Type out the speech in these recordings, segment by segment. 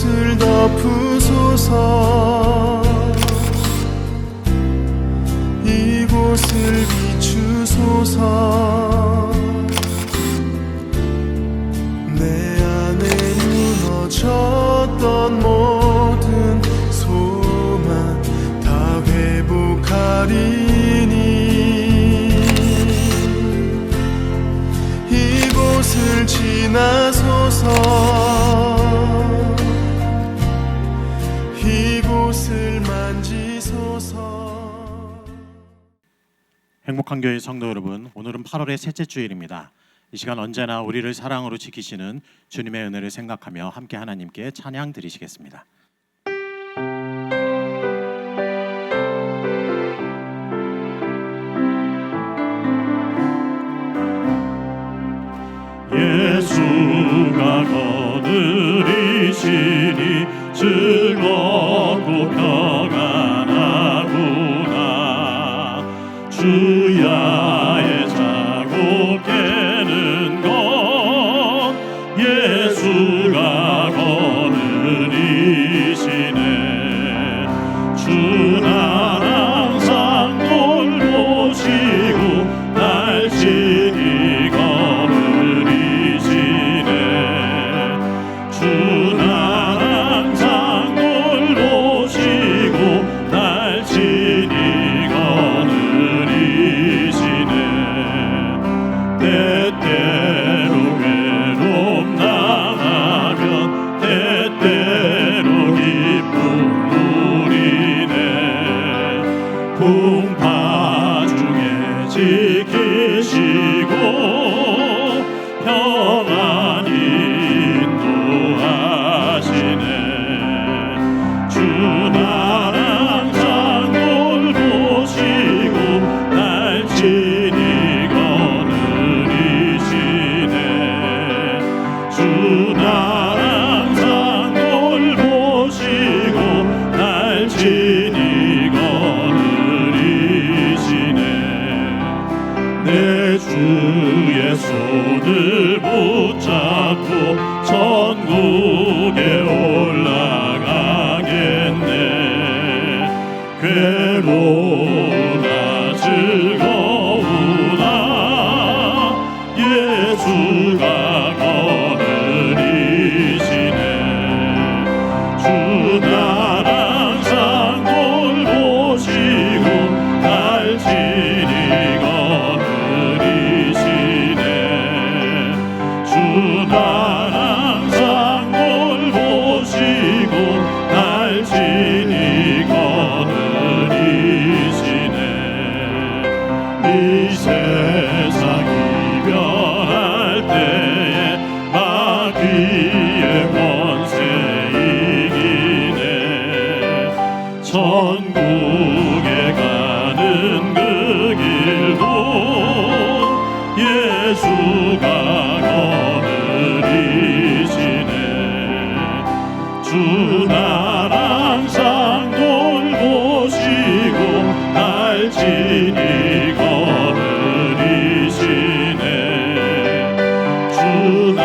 이곳을 덮으소서. 이곳을 비추소서. 내 안에 무너졌던 모든 소망 다 회복하리니 이곳을 지나소서. 이곳을 만지소서. 행복한 교회 성도 여러분, 오늘은 8월의 셋째 주일입니다. 이 시간 언제나 우리를 사랑으로 지키시는 주님의 은혜를 생각하며 함께 하나님께 찬양 드리시겠습니다. 예수가 거느리시니 즐겁고 평안하구나. 주야의 자고 깨는 것 예수가 거느리시네. 주나 항상 돌보시고 날 친히 거느리시네. 주나 항상 돌보시고 날 친히 거느리시네. 때때로 괴로움 당하면 때때로 기쁨 누리네. 풍파 중에 지키시고 평안히 인도하시네. 주나 항상 돌보시고 날 친히 거느리시네. 주나 항상 돌보시고 날 친히 거느리시네. 내 주의 손을 붙잡고 천국에 올라가겠네. 괴로우나 즐거우나 예수가 거느리시네. 주나 항상 돌보시고 날 친히 거느리시네. 주나 항상 돌보시고 날 친히 거느리시네. 이 세상 이별할 때에 마귀의 권세 이기네. 천국에 가는 그 길도 예수가 거느리시네. 주나 항상 돌보시고 날 친히 거느리시네. 주나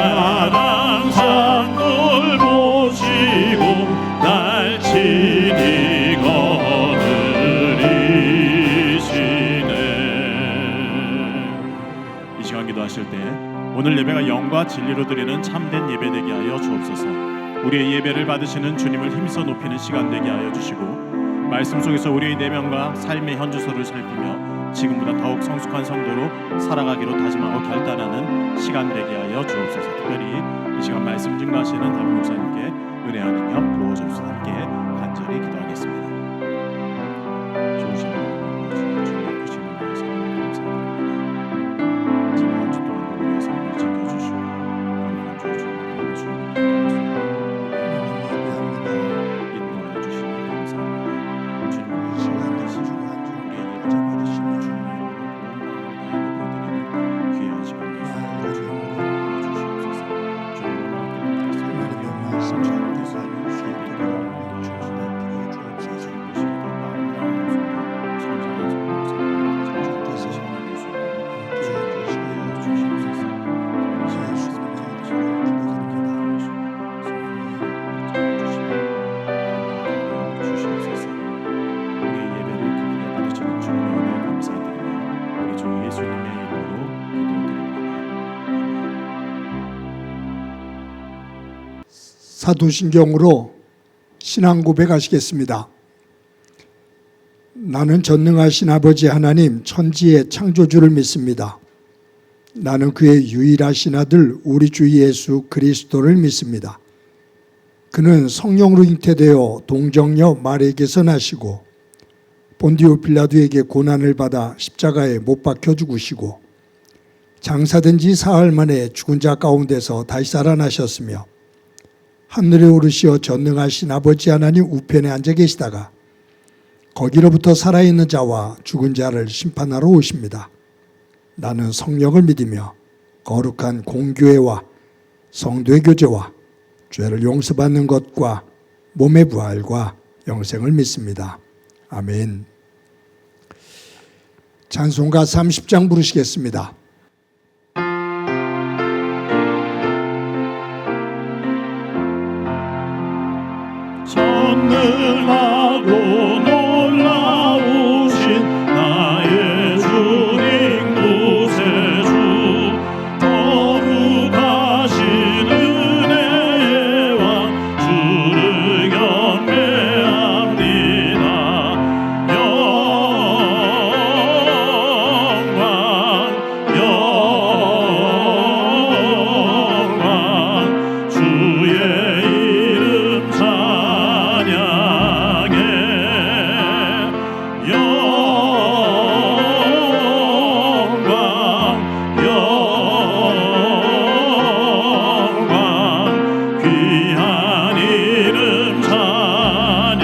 항상 돌보시고 날 친히 거느리시네. 이 시간 기도하실 때 오늘 예배가 영과 진리로 드리는 참된 예배 되게 하여 주옵소서. 우리의 예배를 받으시는 주님을 힘써 높이는 시간 되게 하여 주시고, 말씀 속에서 우리의 내면과 삶의 현주소를 살피며 지금보다 더욱 성숙한 성도로 살아가기로 다짐하고 결단하는 시간 되게 하여 주옵소서. 특별히 이 시간 말씀 증거하시는 담임 목사님께 은혜와 능력 부어주옵소서. 함께 간절히 기도하겠습니다. 좋으신 하나님, 주님 앞으신 은혜에서 감사드립니다. 지난 한 주 동안 우리의 삶을 지켜주시고 영원한 주의 주님을 보내주시는 인도하여 주시니 감사합니다. 주님 시간 되신 우리의 예배자 받으시는 주님의 귀한 시간 주시옵소서. 주님을 주시옵소서. 사도신경으로 신앙 고백하시겠습니다. 나는 전능하신 아버지 하나님 천지의 창조주를 믿습니다. 나는 그의 유일하신 아들 우리 주 예수 그리스도를 믿습니다. 그는 성령으로 잉태되어 동정녀 마리에게서 나시고 본디오 빌라도에게 고난을 받아 십자가에 못 박혀 죽으시고 장사된 지 사흘 만에 죽은 자 가운데서 다시 살아나셨으며 하늘에 오르시어 전능하신 아버지 하나님 우편에 앉아 계시다가 거기로부터 살아있는 자와 죽은 자를 심판하러 오십니다. 나는 성령을 믿으며 거룩한 공교회와 성도의 교제와 죄를 용서받는 것과 몸의 부활과 영생을 믿습니다. 아멘. 찬송가 30장 부르시겠습니다. 전능하고 놀라우신 나의 주님 구세주 거룩하신 은혜의 왕 주를 경배합니다. 영광 주의 이름 찬양해. 영광 귀한 이름 찬양해.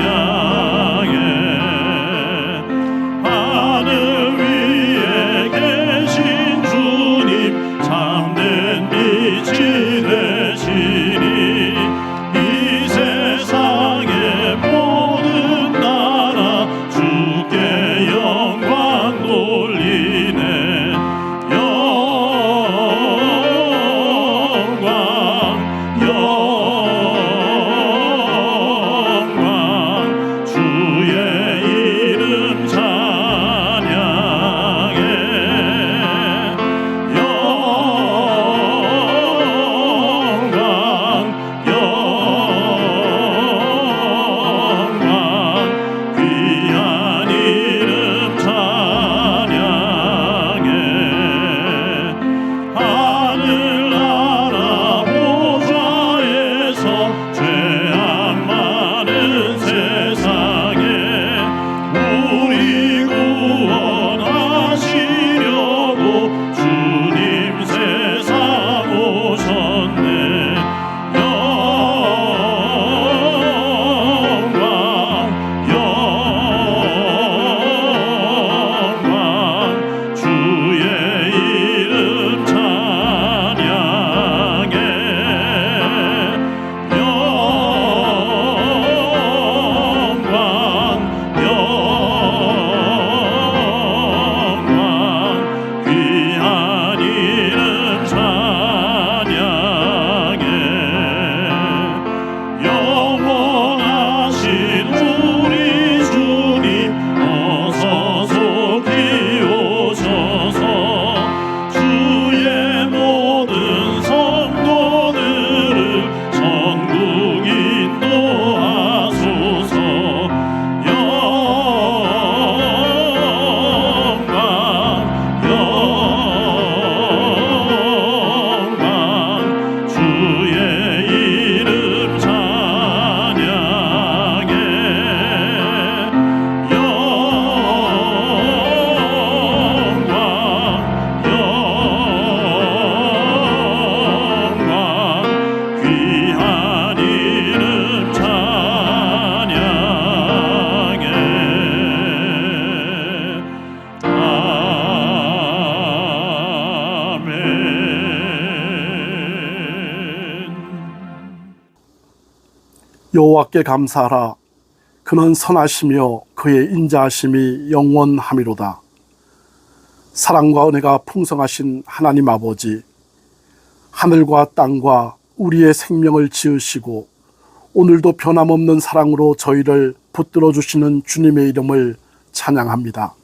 하늘 위에 계신 주님 참된 빛이 되시니 이 세상의 모든 나라 주께 영광 돌리네. 영광 주의 이름 찬양해. 영광 귀한 이름 찬양해. 하늘나라 보좌에서 죄악 많은 세상에 우리 구원하시려고 주님 세상 오셨네. 영광 주의 이름 찬양해. 영광 귀한 이름 찬양해. 영원하신 우리 주님 어서 속히 오셔서 주의 모든 성도들을 천국 인도하소서. 영광 주의 이름 찬양해. 영광 귀한 이름 찬양해. 아멘. 여호와께 감사하라. 그는 선하시며 그의 인자하심이 영원하미로다. 사랑과 은혜가 풍성하신 하나님 아버지, 하늘과 땅과 우리의 생명을 지으시고 오늘도 변함없는 사랑으로 저희를 붙들어 주시는 주님의 이름을 찬양합니다.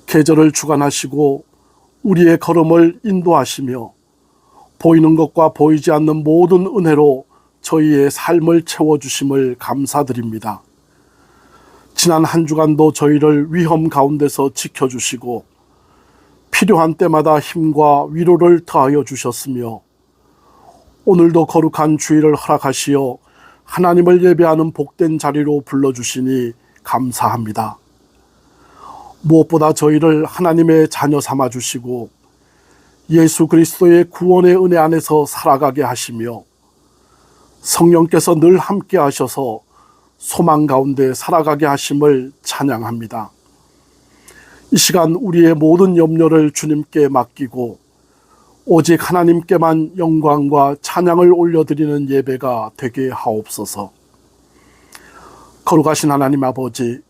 계절을 주관하시고 우리의 걸음을 인도하시며 보이는 것과 보이지 않는 모든 은혜로 저희의 삶을 채워주심을 감사드립니다. 지난 한 주간도 저희를 위험 가운데서 지켜주시고 필요한 때마다 힘과 위로를 더하여 주셨으며 오늘도 거룩한 주일을 허락하시어 하나님을 예배하는 복된 자리로 불러주시니 감사합니다. 무엇보다 저희를 하나님의 자녀 삼아 주시고 예수 그리스도의 구원의 은혜 안에서 살아가게 하시며 성령께서 늘 함께 하셔서 소망 가운데 살아가게 하심을 찬양합니다. 이 시간 우리의 모든 염려를 주님께 맡기고 오직 하나님께만 영광과 찬양을 올려드리는 예배가 되게 하옵소서. 거룩하신 하나님 아버지,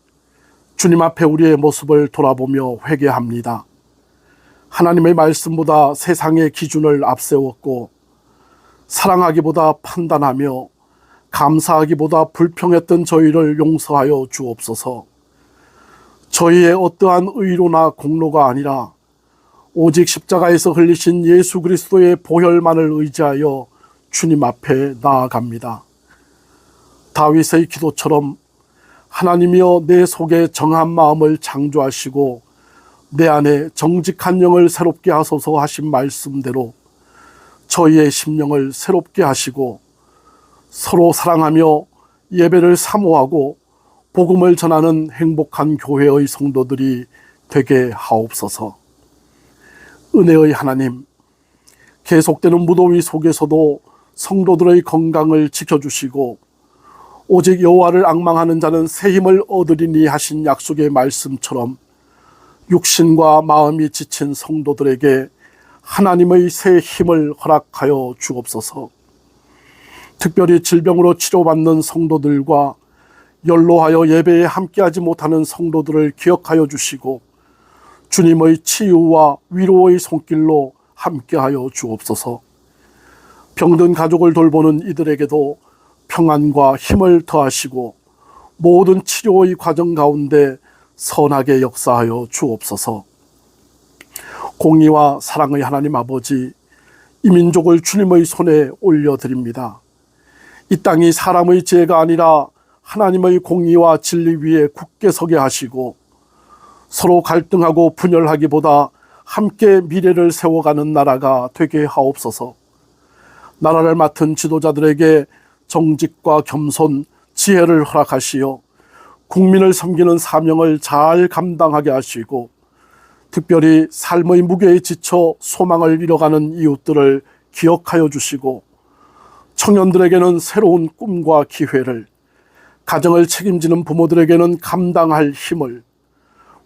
주님 앞에 우리의 모습을 돌아보며 회개합니다. 하나님의 말씀보다 세상의 기준을 앞세웠고 사랑하기보다 판단하며 감사하기보다 불평했던 저희를 용서하여 주옵소서. 저희의 어떠한 의로나 공로가 아니라 오직 십자가에서 흘리신 예수 그리스도의 보혈만을 의지하여 주님 앞에 나아갑니다. 다윗의 기도처럼 하나님이여 내 속에 정한 마음을 창조하시고 내 안에 정직한 영을 새롭게 하소서 하신 말씀대로 저희의 심령을 새롭게 하시고 서로 사랑하며 예배를 사모하고 복음을 전하는 행복한 교회의 성도들이 되게 하옵소서. 은혜의 하나님, 계속되는 무더위 속에서도 성도들의 건강을 지켜주시고 오직 여호와를 앙망하는 자는 새 힘을 얻으리니 하신 약속의 말씀처럼 육신과 마음이 지친 성도들에게 하나님의 새 힘을 허락하여 주옵소서. 특별히 질병으로 치료받는 성도들과 연로하여 예배에 함께하지 못하는 성도들을 기억하여 주시고 주님의 치유와 위로의 손길로 함께하여 주옵소서. 병든 가족을 돌보는 이들에게도 평안과 힘을 더하시고 모든 치료의 과정 가운데 선하게 역사하여 주옵소서. 공의와 사랑의 하나님 아버지, 이 민족을 주님의 손에 올려드립니다. 이 땅이 사람의 지혜가 아니라 하나님의 공의와 진리 위에 굳게 서게 하시고 서로 갈등하고 분열하기보다 함께 미래를 세워가는 나라가 되게 하옵소서. 나라를 맡은 지도자들에게 정직과 겸손, 지혜를 허락하시어 국민을 섬기는 사명을 잘 감당하게 하시고 특별히 삶의 무게에 지쳐 소망을 잃어가는 이웃들을 기억하여 주시고 청년들에게는 새로운 꿈과 기회를, 가정을 책임지는 부모들에게는 감당할 힘을,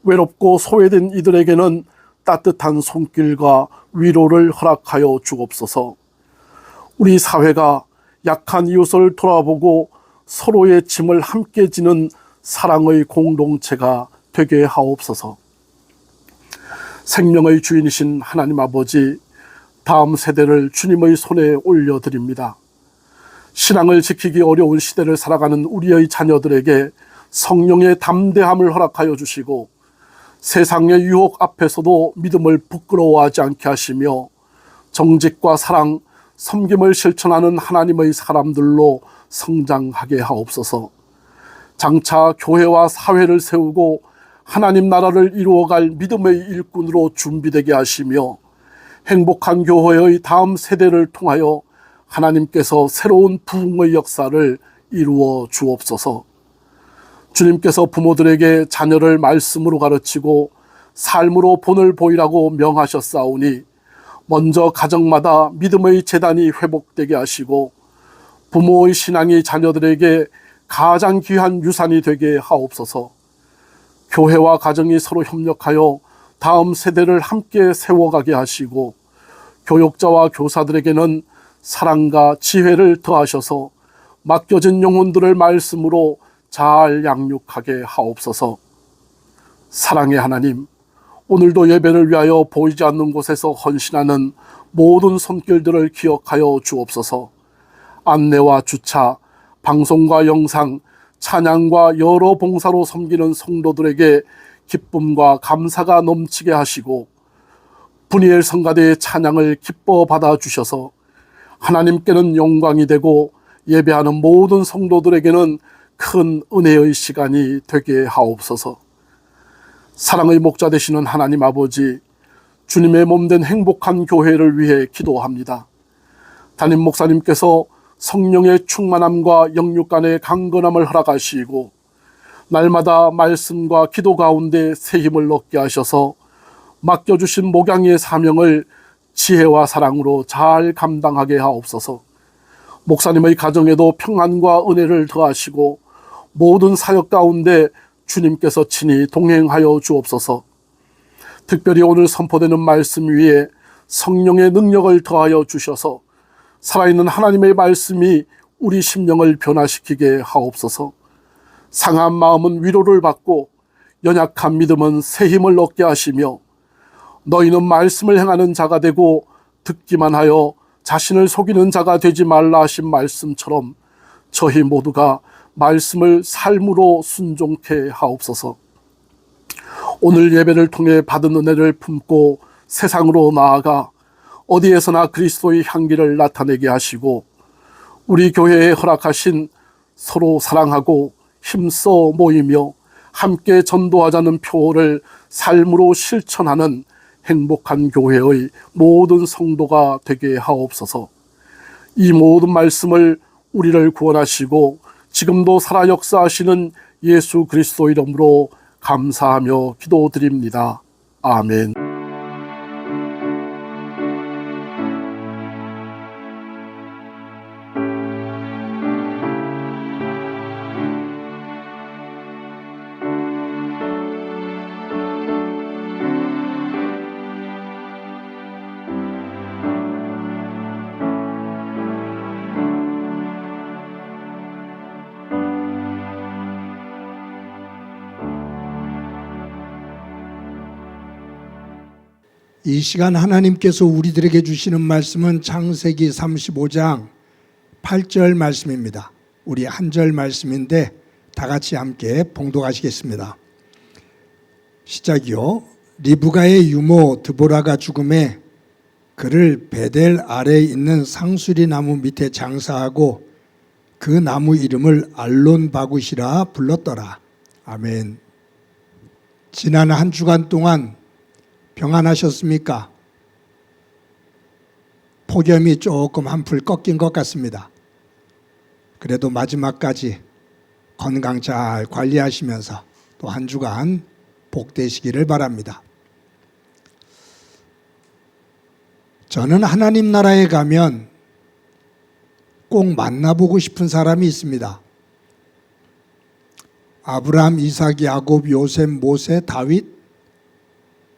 외롭고 소외된 이들에게는 따뜻한 손길과 위로를 허락하여 주옵소서. 우리 사회가 약한 이웃을 돌아보고 서로의 짐을 함께 지는 사랑의 공동체가 되게 하옵소서. 생명의 주인이신 하나님 아버지, 다음 세대를 주님의 손에 올려드립니다. 신앙을 지키기 어려운 시대를 살아가는 우리의 자녀들에게 성령의 담대함을 허락하여 주시고 세상의 유혹 앞에서도 믿음을 부끄러워하지 않게 하시며 정직과 사랑, 섬김을 실천하는 하나님의 사람들로 성장하게 하옵소서. 장차 교회와 사회를 세우고 하나님 나라를 이루어갈 믿음의 일꾼으로 준비되게 하시며 행복한 교회의 다음 세대를 통하여 하나님께서 새로운 부흥의 역사를 이루어 주옵소서. 주님께서 부모들에게 자녀를 말씀으로 가르치고 삶으로 본을 보이라고 명하셨사오니 먼저 가정마다 믿음의 재단이 회복되게 하시고 부모의 신앙이 자녀들에게 가장 귀한 유산이 되게 하옵소서. 교회와 가정이 서로 협력하여 다음 세대를 함께 세워가게 하시고 교육자와 교사들에게는 사랑과 지혜를 더하셔서 맡겨진 영혼들을 말씀으로 잘 양육하게 하옵소서. 사랑의 하나님, 오늘도 예배를 위하여 보이지 않는 곳에서 헌신하는 모든 손길들을 기억하여 주옵소서. 안내와 주차, 방송과 영상, 찬양과 여러 봉사로 섬기는 성도들에게 기쁨과 감사가 넘치게 하시고 분이엘 성가대의 찬양을 기뻐 받아주셔서 하나님께는 영광이 되고 예배하는 모든 성도들에게는 큰 은혜의 시간이 되게 하옵소서. 사랑의 목자 되시는 하나님 아버지, 주님의 몸된 행복한 교회를 위해 기도합니다. 담임 목사님께서 성령의 충만함과 영육간의 강건함을 허락하시고 날마다 말씀과 기도 가운데 새 힘을 얻게 하셔서 맡겨주신 목양의 사명을 지혜와 사랑으로 잘 감당하게 하옵소서. 목사님의 가정에도 평안과 은혜를 더하시고 모든 사역 가운데 주님께서 친히 동행하여 주옵소서. 특별히 오늘 선포되는 말씀 위에 성령의 능력을 더하여 주셔서 살아있는 하나님의 말씀이 우리 심령을 변화시키게 하옵소서. 상한 마음은 위로를 받고 연약한 믿음은 새 힘을 얻게 하시며 너희는 말씀을 행하는 자가 되고 듣기만 하여 자신을 속이는 자가 되지 말라 하신 말씀처럼 저희 모두가 말씀을 삶으로 순종케 하옵소서. 오늘 예배를 통해 받은 은혜를 품고 세상으로 나아가 어디에서나 그리스도의 향기를 나타내게 하시고 우리 교회에 허락하신 서로 사랑하고 힘써 모이며 함께 전도하자는 표어를 삶으로 실천하는 행복한 교회의 모든 성도가 되게 하옵소서. 이 모든 말씀을 우리를 구원하시고 지금도 살아 역사하시는 예수 그리스도 이름으로 감사하며 기도드립니다. 아멘. 이 시간 하나님께서 우리들에게 주시는 말씀은 창세기 35장 8절 말씀입니다. 우리 한 절 말씀인데 다 같이 함께 봉독하시겠습니다. 시작이요. 리브가의 유모 드보라가 죽음에 그를 베델 아래에 있는 상수리 나무 밑에 장사하고 그 나무 이름을 알론바굿이라 불렀더라. 아멘. 지난 한 주간 동안 평안하셨습니까? 폭염이 조금 한풀 꺾인 것 같습니다. 그래도 마지막까지 건강 잘 관리하시면서 또 한 주간 복되시기를 바랍니다. 저는 하나님 나라에 가면 꼭 만나보고 싶은 사람이 있습니다. 아브라함, 이삭, 야곱, 요셉, 모세, 다윗,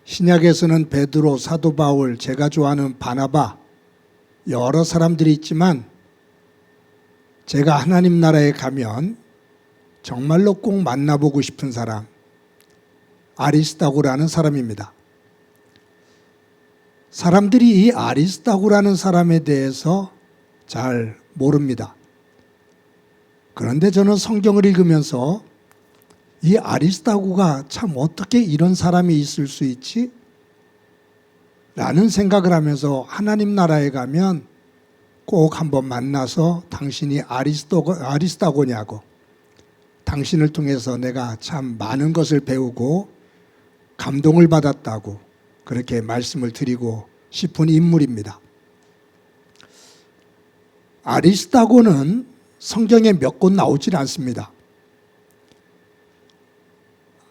신약에서는 베드로, 사도 바울, 제가 좋아하는 바나바, 여러 사람들이 있지만 제가 하나님 나라에 가면 정말로 꼭 만나보고 싶은 사람, 아리스다고라는 사람입니다. 사람들이 이 아리스다고라는 사람에 대해서 잘 모릅니다. 그런데 저는 성경을 읽으면서 이 아리스다고가 참 어떻게 이런 사람이 있을 수 있지? 라는 생각을 하면서 하나님 나라에 가면 꼭 한번 만나서 당신이 아리스다고냐고, 당신을 통해서 내가 참 많은 것을 배우고 감동을 받았다고 그렇게 말씀을 드리고 싶은 인물입니다. 아리스다고는 성경에 몇 곳 나오질 않습니다.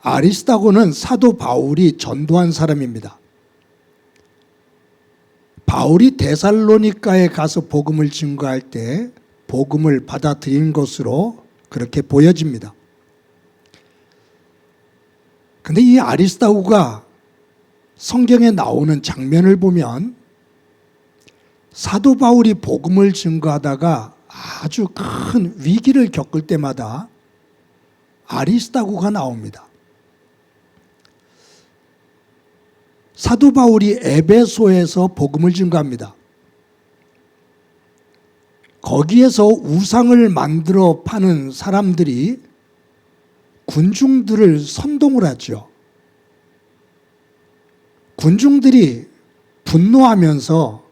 아리스다고는 사도 바울이 전도한 사람입니다. 바울이 데살로니가에 가서 복음을 증거할 때 복음을 받아들인 것으로 그렇게 보여집니다. 그런데 이 아리스다고가 성경에 나오는 장면을 보면 사도 바울이 복음을 증거하다가 아주 큰 위기를 겪을 때마다 아리스다고가 나옵니다. 사도 바울이 에베소에서 복음을 증거합니다. 거기에서 우상을 만들어 파는 사람들이 군중들을 선동을 하죠. 군중들이 분노하면서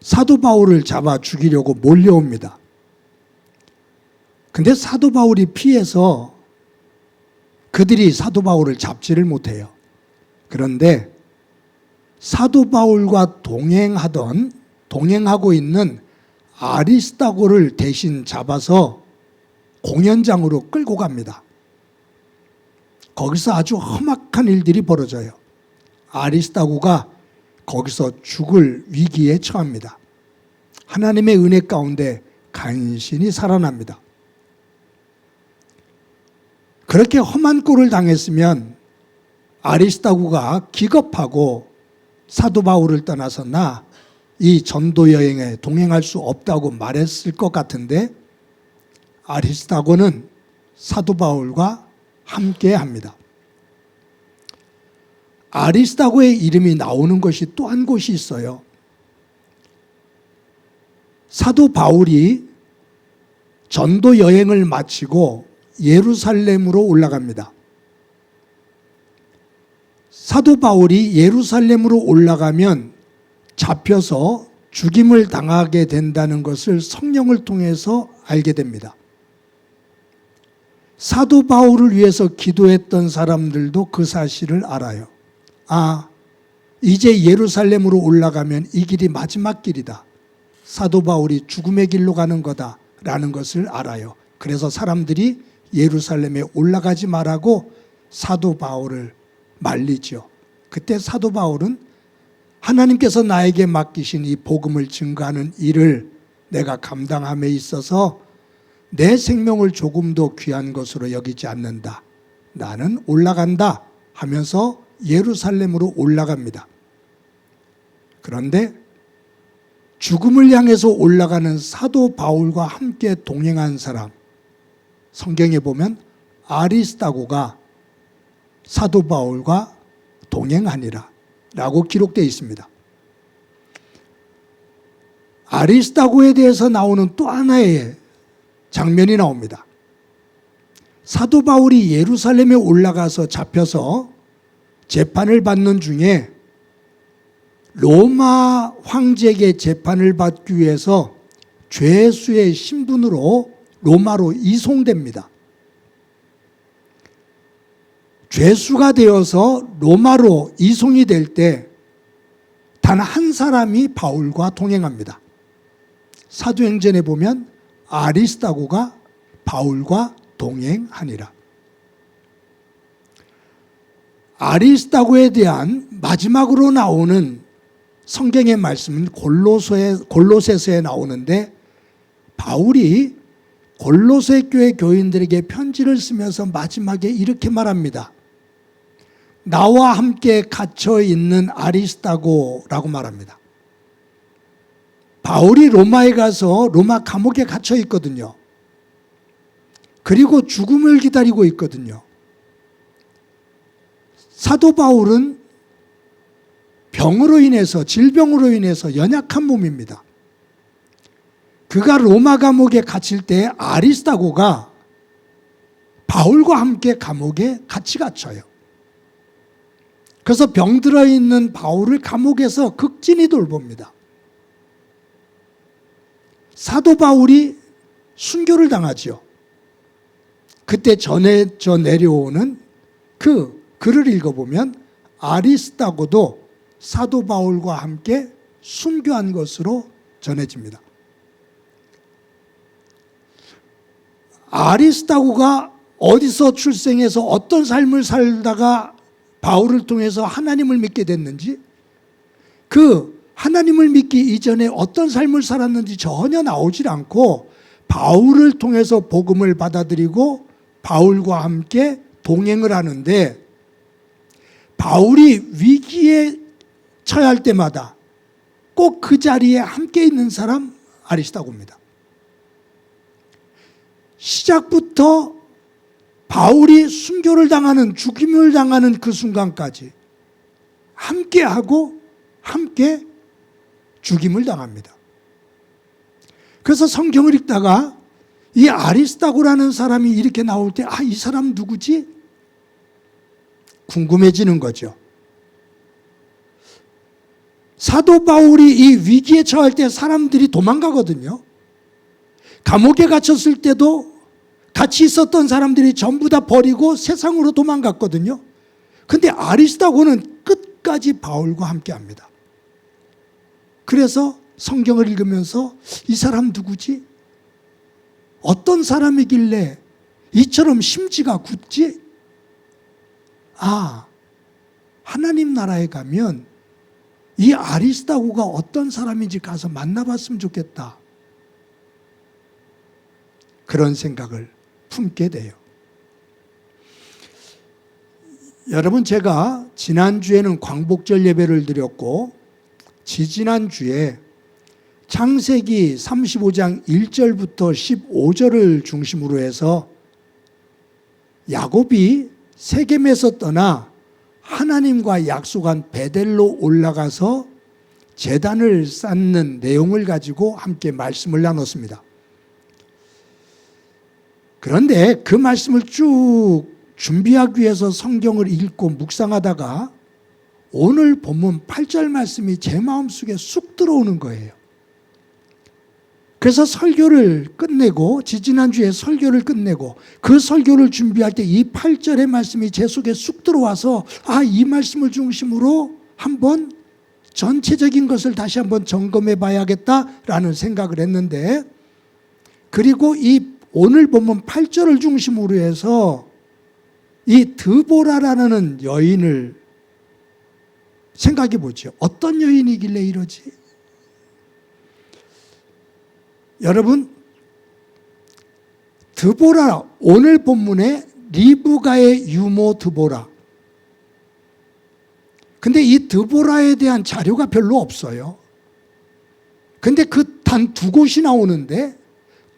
사도 바울을 잡아 죽이려고 몰려옵니다. 근데 사도 바울이 피해서 그들이 사도 바울을 잡지를 못해요. 그런데 사도 바울과 동행하고 있는 아리스다고를 대신 잡아서 공연장으로 끌고 갑니다. 거기서 아주 험악한 일들이 벌어져요. 아리스다고가 거기서 죽을 위기에 처합니다. 하나님의 은혜 가운데 간신히 살아납니다. 그렇게 험한 꼴을 당했으면 아리스다고가 기겁하고 사도 바울을 떠나서 나 이 전도 여행에 동행할 수 없다고 말했을 것 같은데 아리스다고는 사도 바울과 함께 합니다. 아리스다고의 이름이 나오는 것이 또 한 곳이 있어요. 사도 바울이 전도 여행을 마치고 예루살렘으로 올라갑니다. 사도 바울이 예루살렘으로 올라가면 잡혀서 죽임을 당하게 된다는 것을 성령을 통해서 알게 됩니다. 사도 바울을 위해서 기도했던 사람들도 그 사실을 알아요. 아, 이제 예루살렘으로 올라가면 이 길이 마지막 길이다. 사도 바울이 죽음의 길로 가는 거다라는 것을 알아요. 그래서 사람들이 예루살렘에 올라가지 말라고 사도 바울을 말리죠. 그때 사도 바울은 하나님께서 나에게 맡기신 이 복음을 증거하는 일을 내가 감당함에 있어서 내 생명을 조금도 귀한 것으로 여기지 않는다. 나는 올라간다 하면서 예루살렘으로 올라갑니다. 그런데 죽음을 향해서 올라가는 사도 바울과 함께 동행한 사람, 성경에 보면 아리스다고가 사도 바울과 동행하니라 라고 기록되어 있습니다. 아리스다고에 대해서 나오는 또 하나의 장면이 나옵니다. 사도 바울이 예루살렘에 올라가서 잡혀서 재판을 받는 중에 로마 황제에게 재판을 받기 위해서 죄수의 신분으로 로마로 이송됩니다. 죄수가 되어서 로마로 이송이 될 때 단 한 사람이 바울과 동행합니다. 사도행전에 보면 아리스다고가 바울과 동행하니라. 아리스다고에 대한 마지막으로 나오는 성경의 말씀은 골로새서에 나오는데 바울이 골로새 교회 교인들에게 편지를 쓰면서 마지막에 이렇게 말합니다. 나와 함께 갇혀 있는 아리스다고라고 말합니다. 바울이 로마에 가서 로마 감옥에 갇혀 있거든요. 그리고 죽음을 기다리고 있거든요. 사도 바울은 병으로 인해서, 질병으로 인해서 연약한 몸입니다. 그가 로마 감옥에 갇힐 때 아리스다고가 바울과 함께 감옥에 같이 갇혀요. 그래서 병들어 있는 바울을 감옥에서 극진히 돌봅니다. 사도 바울이 순교를 당하죠. 그때 전해져 내려오는 그 글을 읽어보면 아리스다고도 사도 바울과 함께 순교한 것으로 전해집니다. 아리스다고가 어디서 출생해서 어떤 삶을 살다가 바울을 통해서 하나님을 믿게 됐는지, 그 하나님을 믿기 이전에 어떤 삶을 살았는지 전혀 나오질 않고 바울을 통해서 복음을 받아들이고 바울과 함께 동행을 하는데, 바울이 위기에 처할 할 때마다 꼭 그 자리에 함께 있는 사람 아리스다고입니다. 시작부터 바울이 순교를 당하는, 죽임을 당하는 그 순간까지 함께하고 함께 죽임을 당합니다. 그래서 성경을 읽다가 이 아리스다고라는 사람이 이렇게 나올 때, 아, 이 사람 누구지? 궁금해지는 거죠. 사도 바울이 이 위기에 처할 때 사람들이 도망가거든요. 감옥에 갇혔을 때도 같이 있었던 사람들이 전부 다 버리고 세상으로 도망갔거든요. 근데 아리스다고는 끝까지 바울과 함께 합니다. 그래서 성경을 읽으면서 이 사람 누구지? 어떤 사람이길래 이처럼 심지가 굳지? 아, 하나님 나라에 가면 이 아리스다고가 어떤 사람인지 가서 만나봤으면 좋겠다. 그런 생각을 품게 돼요. 여러분, 제가 지난주에는 광복절 예배를 드렸고 지지난주에 창세기 35장 1절부터 15절을 중심으로 해서 야곱이 세겜에서 떠나 하나님과 약속한 베델로 올라가서 제단을 쌓는 내용을 가지고 함께 말씀을 나눴습니다. 그런데 그 말씀을 쭉 준비하기 위해서 성경을 읽고 묵상하다가 오늘 본문 8절 말씀이 제 마음속에 쑥 들어오는 거예요. 그래서 설교를 끝내고 지지난주에 설교를 끝내고 그 설교를 준비할 때 이 8절의 말씀이 제 속에 쑥 들어와서 이 말씀을 중심으로 한번 전체적인 것을 다시 한번 점검해 봐야겠다라는 생각을 했는데, 그리고 이 오늘 본문 8절을 중심으로 해서 이 드보라라는 여인을 생각해 보죠. 어떤 여인이길래 이러지? 여러분, 드보라, 오늘 본문에 리브가의 유모 드보라. 근데 이 드보라에 대한 자료가 별로 없어요. 근데 그 단 두 곳이 나오는데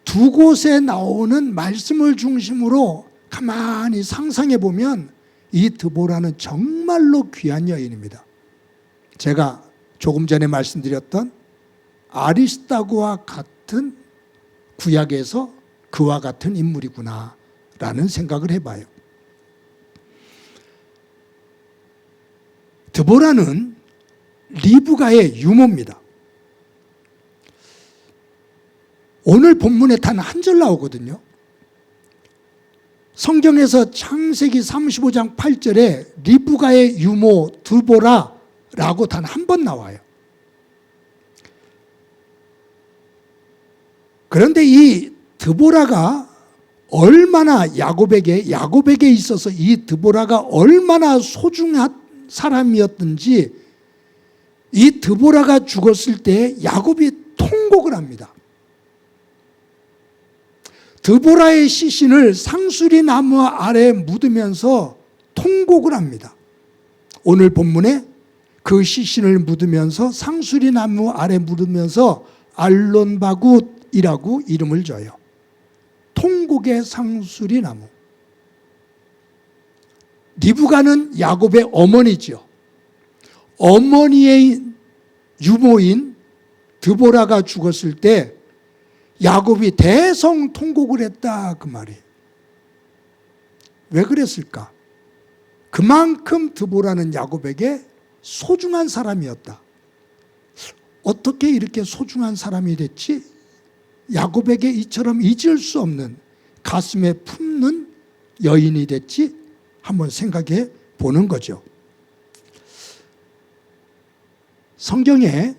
두 곳에 나오는 말씀을 중심으로 가만히 상상해 보면 이 드보라는 정말로 귀한 여인입니다. 제가 조금 전에 말씀드렸던 아리스다고와 같은 구약에서 그와 같은 인물이구나 라는 생각을 해봐요. 드보라는 리브가의 유모입니다. 오늘 본문에 단 한 절 나오거든요. 성경에서 창세기 35장 8절에 리브가의 유모 드보라라고 단 한 번 나와요. 그런데 이 드보라가 얼마나 야곱에게 있어서 이 드보라가 얼마나 소중한 사람이었든지, 이 드보라가 죽었을 때 야곱이 통곡을 합니다. 드보라의 시신을 상수리 나무 아래에 묻으면서 통곡을 합니다. 오늘 본문에 그 시신을 묻으면서 상수리 나무 아래 묻으면서 알론바굿이라고 이름을 줘요. 통곡의 상수리 나무. 리브가는 야곱의 어머니죠. 어머니의 유모인 드보라가 죽었을 때 야곱이 대성 통곡을 했다, 그 말이에요. 왜 그랬을까? 그만큼 드보라는 야곱에게 소중한 사람이었다. 어떻게 이렇게 소중한 사람이 됐지? 야곱에게 이처럼 잊을 수 없는, 가슴에 품는 여인이 됐지? 한번 생각해 보는 거죠. 성경에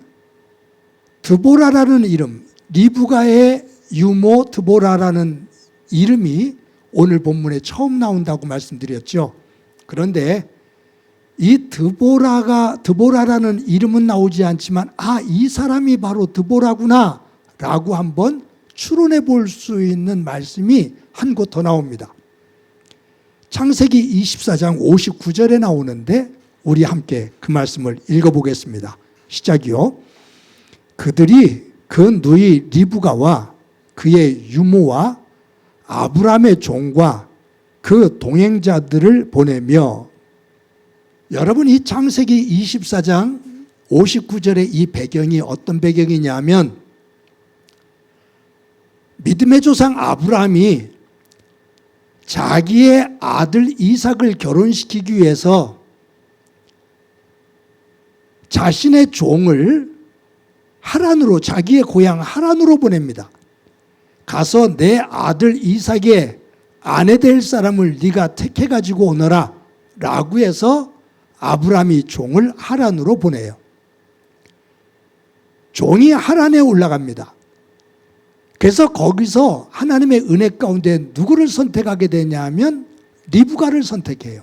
드보라라는 이름, 리브가의 유모 드보라라는 이름이 오늘 본문에 처음 나온다고 말씀드렸죠. 그런데 이 드보라라는 이름은 나오지 않지만 이 사람이 바로 드보라구나 라고 한번 추론해 볼 수 있는 말씀이 한 곳 더 나옵니다. 창세기 24장 59절에 나오는데 우리 함께 그 말씀을 읽어보겠습니다. 시작이요. 그들이 그 누이 리브가와 그의 유모와 아브라함의 종과 그 동행자들을 보내며, 여러분, 이 창세기 24장 59절의 이 배경이 어떤 배경이냐면, 믿음의 조상 아브라함이 자기의 아들 이삭을 결혼시키기 위해서 자신의 종을 자기의 고향 하란으로 보냅니다. 가서 내 아들 이삭의 아내 될 사람을 네가 택해 가지고 오너라 라고 해서 아브라함이 종을 하란으로 보내요. 종이 하란에 올라갑니다. 그래서 거기서 하나님의 은혜 가운데 누구를 선택하게 되냐면 리브가를 선택해요.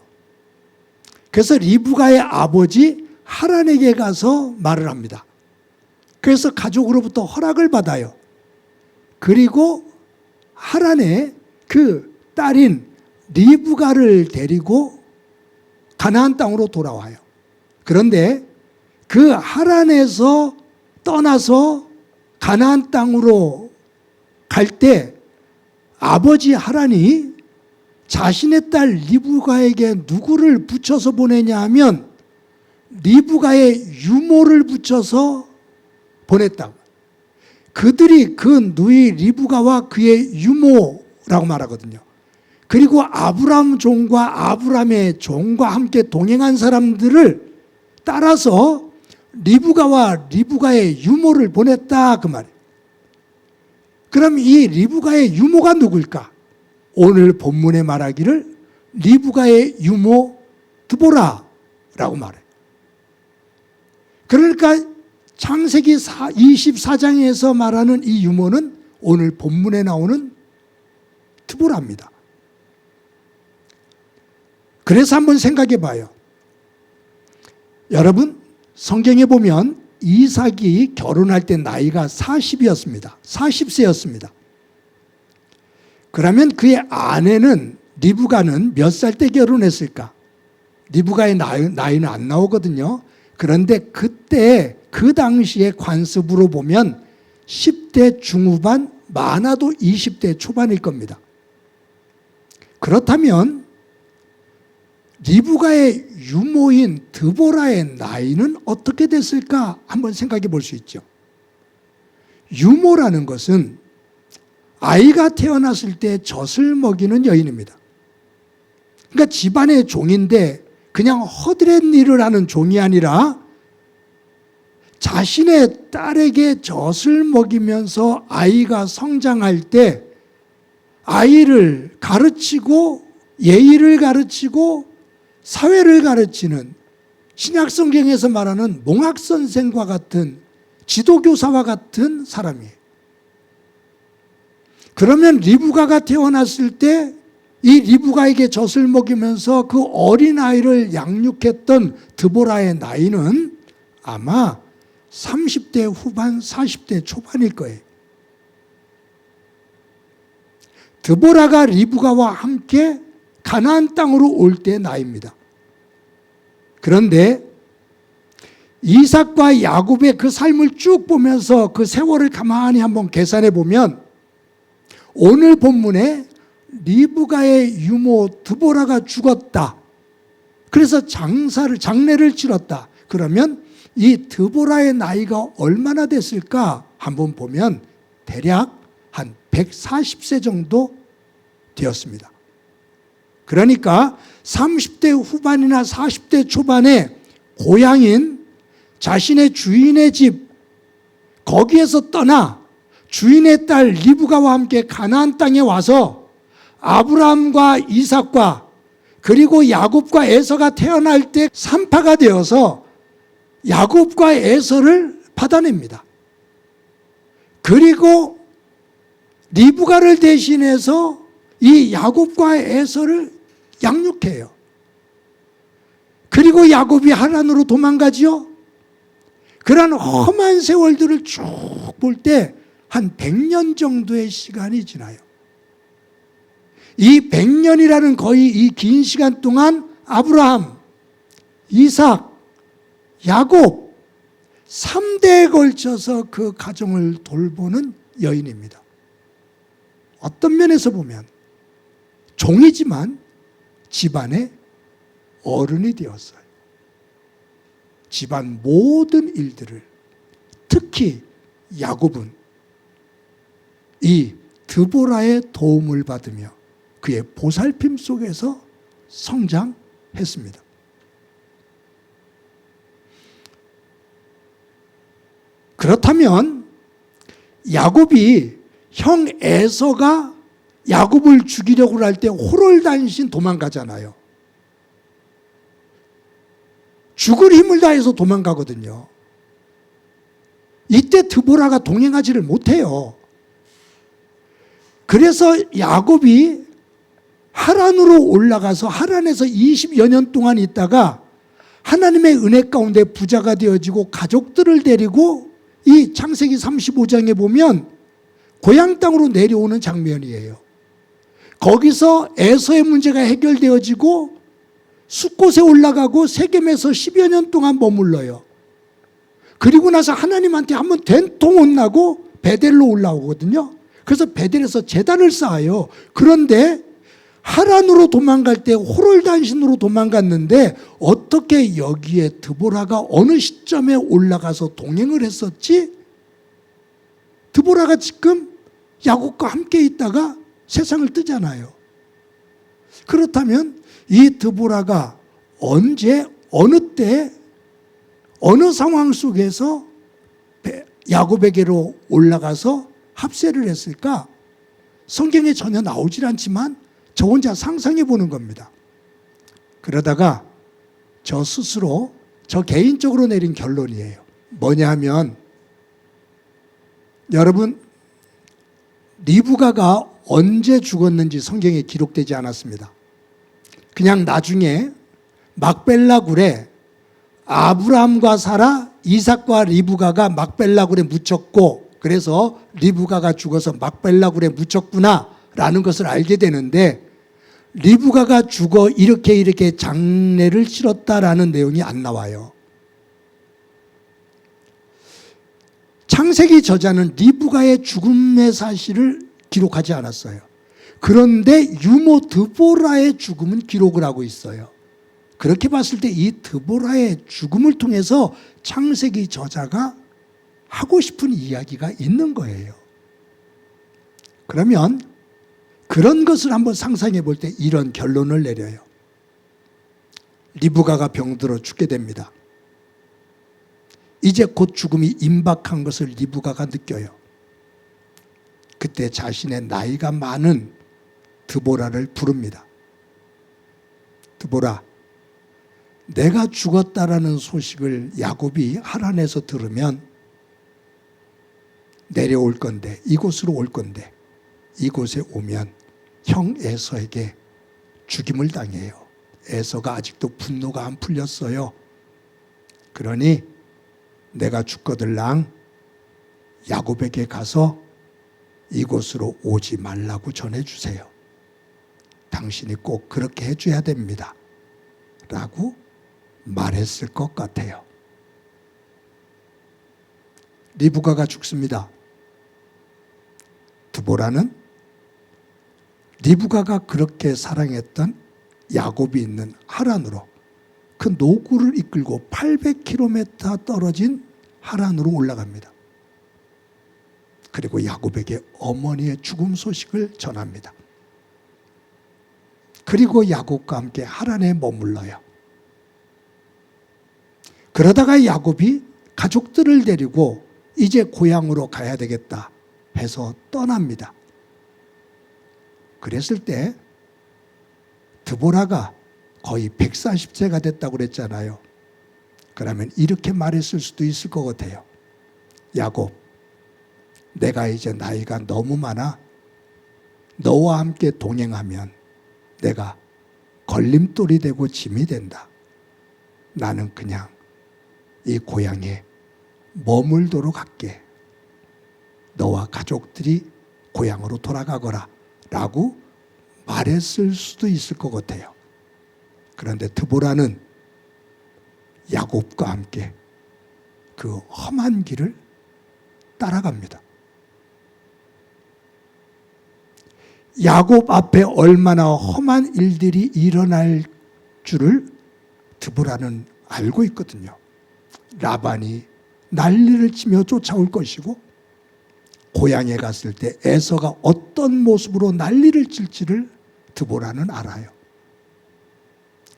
그래서 리브가의 아버지 하란에게 가서 말을 합니다. 그래서 가족으로부터 허락을 받아요. 그리고 하란의 그 딸인 리브가를 데리고 가나안 땅으로 돌아와요. 그런데 그 하란에서 떠나서 가나안 땅으로 갈 때 아버지 하란이 자신의 딸 리브가에게 누구를 붙여서 보내냐 하면 리브가의 유모를 붙여서 보냈다고. 그들이 그 누이 리브가와 그의 유모라고 말하거든요. 그리고 아브라함 종과 아브라함의 종과 함께 동행한 사람들을 따라서 리브가와 리브가의 유모를 보냈다 그 말이에요. 그럼 이 리브가의 유모가 누굴까? 오늘 본문에 말하기를 리브가의 유모 드보라라고 말해요. 그러니까 창세기 24장에서 말하는 이 유모는 오늘 본문에 나오는 드보라입니다. 그래서 한번 생각해 봐요. 여러분, 성경에 보면 이삭이 결혼할 때 나이가 40이었습니다. 40세였습니다. 그러면 그의 아내는 리브가는 몇 살 때 결혼했을까? 리브가의 나이는 안 나오거든요. 그런데 그때 그 당시의 관습으로 보면 10대 중후반, 많아도 20대 초반일 겁니다. 그렇다면 리브가의 유모인 드보라의 나이는 어떻게 됐을까 한번 생각해 볼 수 있죠. 유모라는 것은 아이가 태어났을 때 젖을 먹이는 여인입니다. 그러니까 집안의 종인데 그냥 허드렛 일을 하는 종이 아니라 자신의 딸에게 젖을 먹이면서 아이가 성장할 때 아이를 가르치고 예의를 가르치고 사회를 가르치는 신약성경에서 말하는 몽학선생과 같은 지도교사와 같은 사람이에요. 그러면 리브가가 태어났을 때 이 리브가에게 젖을 먹이면서 그 어린아이를 양육했던 드보라의 나이는 아마 30대 후반, 40대 초반일 거예요. 드보라가 리브가와 함께 가나안 땅으로 올 때 나이입니다. 그런데 이삭과 야곱의 그 삶을 쭉 보면서 그 세월을 가만히 한번 계산해 보면 오늘 본문에 리브가의 유모 드보라가 죽었다. 그래서 장례를 치렀다. 그러면 이 드보라의 나이가 얼마나 됐을까 한번 보면 대략 한 140세 정도 되었습니다. 그러니까 30대 후반이나 40대 초반에 고향인 자신의 주인의 집 거기에서 떠나 주인의 딸 리브가와 함께 가나안 땅에 와서 아브라함과 이삭과 그리고 야곱과 에서가 태어날 때 산파가 되어서 야곱과 에서를 받아냅니다. 그리고 리브가를 대신해서 이 야곱과 에서를 양육해요. 그리고 야곱이 하란으로 도망가지요. 그런 험한 세월들을 쭉 볼 때 한 100년 정도의 시간이 지나요. 이 100년이라는 거의 이 긴 시간 동안 아브라함, 이삭, 야곱 3대에 걸쳐서 그 가정을 돌보는 여인입니다. 어떤 면에서 보면 종이지만 집안의 어른이 되었어요. 집안 모든 일들을, 특히 야곱은 이 드보라의 도움을 받으며 그의 보살핌 속에서 성장했습니다. 그렇다면 야곱이 형 에서가 야곱을 죽이려고 할 때 호롤단신 도망가잖아요. 죽을 힘을 다해서 도망가거든요. 이때 드보라가 동행하지를 못해요. 그래서 야곱이 하란으로 올라가서 하란에서 20여 년 동안 있다가 하나님의 은혜 가운데 부자가 되어지고 가족들을 데리고 이 창세기 35장에 보면 고향 땅으로 내려오는 장면이에요. 거기서 에서의 문제가 해결되어지고 숫곳에 올라가고 세겜에서 10여 년 동안 머물러요. 그리고 나서 하나님한테 한번 된통 혼나고 베델로 올라오거든요. 그래서 베델에서 제단을 쌓아요. 그런데 하란으로 도망갈 때 호롤단신으로 도망갔는데 어떻게 여기에 드보라가 어느 시점에 올라가서 동행을 했었지? 드보라가 지금 야곱과 함께 있다가 세상을 뜨잖아요. 그렇다면 이 드보라가 언제 어느 때 어느 상황 속에서 야곱에게로 올라가서 합세를 했을까? 성경에 전혀 나오질 않지만 저 혼자 상상해 보는 겁니다. 그러다가 저 스스로 저 개인적으로 내린 결론이에요. 뭐냐 하면 여러분 리브가가 언제 죽었는지 성경에 기록되지 않았습니다. 그냥 나중에 막벨라 굴에 아브라함과 사라, 이삭과 리브가가 막벨라 굴에 묻혔고 그래서 리브가가 죽어서 막벨라 굴에 묻혔구나 라는 것을 알게 되는데 리브가가 죽어 이렇게 장례를 치렀다라는 내용이 안 나와요. 창세기 저자는 리브가의 죽음의 사실을 기록하지 않았어요. 그런데 유모 드보라의 죽음은 기록을 하고 있어요. 그렇게 봤을 때 이 드보라의 죽음을 통해서 창세기 저자가 하고 싶은 이야기가 있는 거예요. 그러면 그런 것을 한번 상상해 볼 때 이런 결론을 내려요. 리브가가 병들어 죽게 됩니다. 이제 곧 죽음이 임박한 것을 리브가가 느껴요. 그때 자신의 나이가 많은 드보라를 부릅니다. 드보라, 내가 죽었다라는 소식을 야곱이 하란에서 들으면 내려올 건데, 이곳으로 올 건데, 이곳에 오면 형 에서에게 죽임을 당해요. 에서가 아직도 분노가 안 풀렸어요. 그러니 내가 죽거들랑 야곱에게 가서 이곳으로 오지 말라고 전해주세요. 당신이 꼭 그렇게 해줘야 됩니다. 라고 말했을 것 같아요. 리브가가 죽습니다. 드보라는 리브가가 그렇게 사랑했던 야곱이 있는 하란으로 그 노구를 이끌고 800km 떨어진 하란으로 올라갑니다. 그리고 야곱에게 어머니의 죽음 소식을 전합니다. 그리고 야곱과 함께 하란에 머물러요. 그러다가 야곱이 가족들을 데리고 이제 고향으로 가야 되겠다 해서 떠납니다. 그랬을 때 드보라가 거의 140세가 됐다고 그랬잖아요. 그러면 이렇게 말했을 수도 있을 것 같아요. 야곱, 내가 이제 나이가 너무 많아. 너와 함께 동행하면 내가 걸림돌이 되고 짐이 된다. 나는 그냥 이 고향에 머물도록 할게. 너와 가족들이 고향으로 돌아가거라 라고 말했을 수도 있을 것 같아요. 그런데 드보라는 야곱과 함께 그 험한 길을 따라갑니다. 야곱 앞에 얼마나 험한 일들이 일어날 줄을 드보라는 알고 있거든요. 라반이 난리를 치며 쫓아올 것이고 고향에 갔을 때 에서가 어떤 모습으로 난리를 칠지를 드보라는 알아요.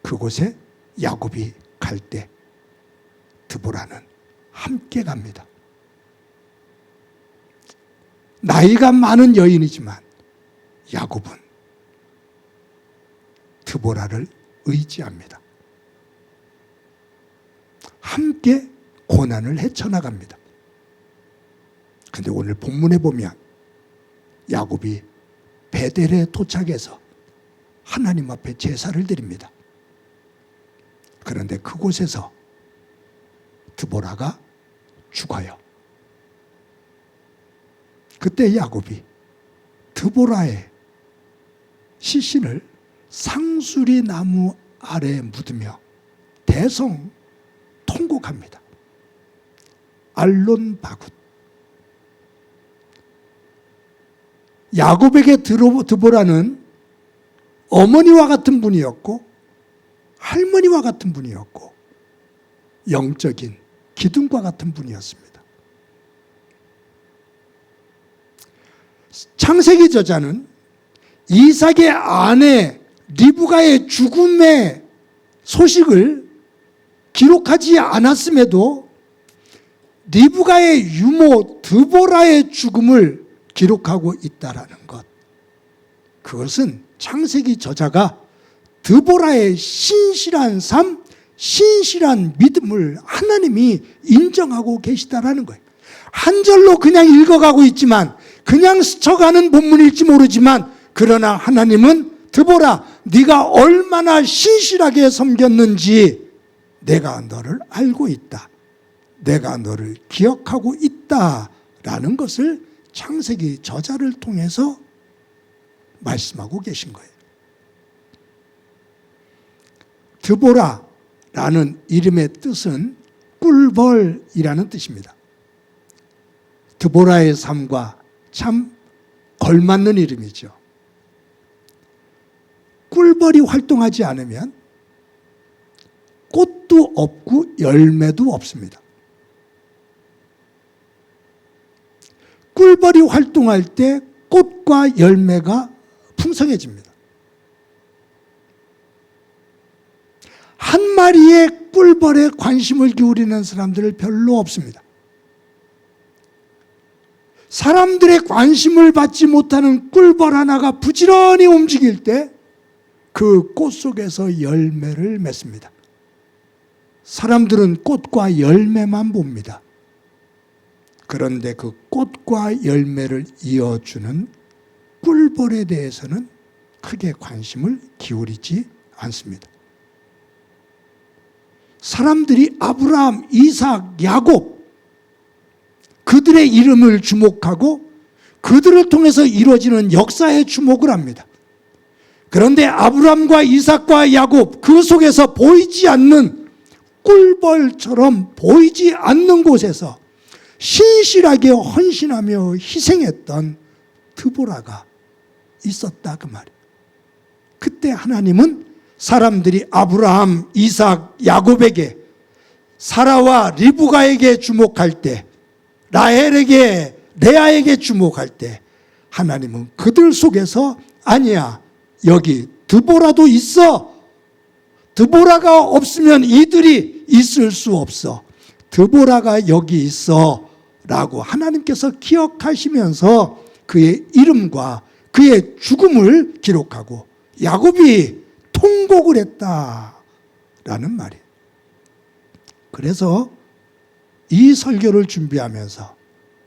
그곳에 야곱이 갈 때 드보라는 함께 갑니다. 나이가 많은 여인이지만 야곱은 드보라를 의지합니다. 함께 고난을 헤쳐나갑니다. 그런데 오늘 본문에 보면 야곱이 베델에 도착해서 하나님 앞에 제사를 드립니다. 그런데 그곳에서 드보라가 죽어요. 그때 야곱이 드보라의 시신을 상수리 나무 아래에 묻으며 대성 통곡합니다. 알론 바굿. 야곱에게 드보라는 어머니와 같은 분이었고 할머니와 같은 분이었고 영적인 기둥과 같은 분이었습니다. 창세기 저자는 이삭의 아내 리브가의 죽음의 소식을 기록하지 않았음에도 리브가의 유모 드보라의 죽음을 기록하고 있다라는 것. 그것은 창세기 저자가 드보라의 신실한 삶, 신실한 믿음을 하나님이 인정하고 계시다라는 거예요. 한 절로 그냥 읽어가고 있지만, 그냥 스쳐가는 본문일지 모르지만, 그러나 하나님은 드보라, 네가 얼마나 신실하게 섬겼는지 내가 너를 알고 있다. 내가 너를 기억하고 있다라는 것을 창세기 저자를 통해서 말씀하고 계신 거예요. 드보라라는 이름의 뜻은 꿀벌이라는 뜻입니다. 드보라의 삶과 참 걸맞는 이름이죠. 꿀벌이 활동하지 않으면 꽃도 없고 열매도 없습니다. 꿀벌이 활동할 때 꽃과 열매가 풍성해집니다. 한 마리의 꿀벌에 관심을 기울이는 사람들은 별로 없습니다. 사람들의 관심을 받지 못하는 꿀벌 하나가 부지런히 움직일 때 그 꽃 속에서 열매를 맺습니다. 사람들은 꽃과 열매만 봅니다. 그런데 그 꽃과 열매를 이어주는 꿀벌에 대해서는 크게 관심을 기울이지 않습니다. 사람들이 아브라함, 이삭, 야곱 그들의 이름을 주목하고 그들을 통해서 이루어지는 역사에 주목을 합니다. 그런데 아브라함과 이삭과 야곱 그 속에서 보이지 않는 꿀벌처럼 보이지 않는 곳에서 신실하게 헌신하며 희생했던 드보라가 있었다 그 말이에요. 그때 하나님은 사람들이 아브라함, 이삭, 야곱에게, 사라와 리브가에게 주목할 때, 라헬에게, 레아에게 주목할 때 하나님은 그들 속에서 아니야, 여기 드보라도 있어. 드보라가 없으면 이들이 있을 수 없어. 드보라가 여기 있어 라고 하나님께서 기억하시면서 그의 이름과 그의 죽음을 기록하고 야곱이 통곡을 했다라는 말이에요. 그래서 이 설교를 준비하면서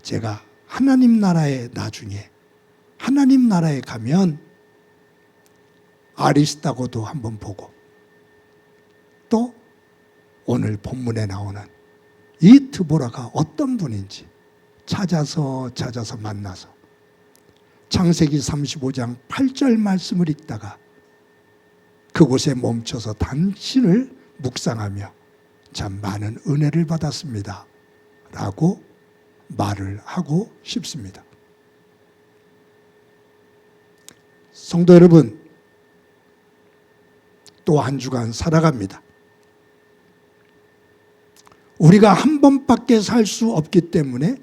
제가 하나님 나라에 나중에 하나님 나라에 가면 아리스타고도 한번 보고 또 오늘 본문에 나오는 이 드보라가 어떤 분인지 찾아서 만나서 창세기 35장 8절 말씀을 읽다가 그곳에 멈춰서 당신을 묵상하며 참 많은 은혜를 받았습니다 라고 말을 하고 싶습니다. 성도 여러분, 또 한 주간 살아갑니다. 우리가 한 번밖에 살 수 없기 때문에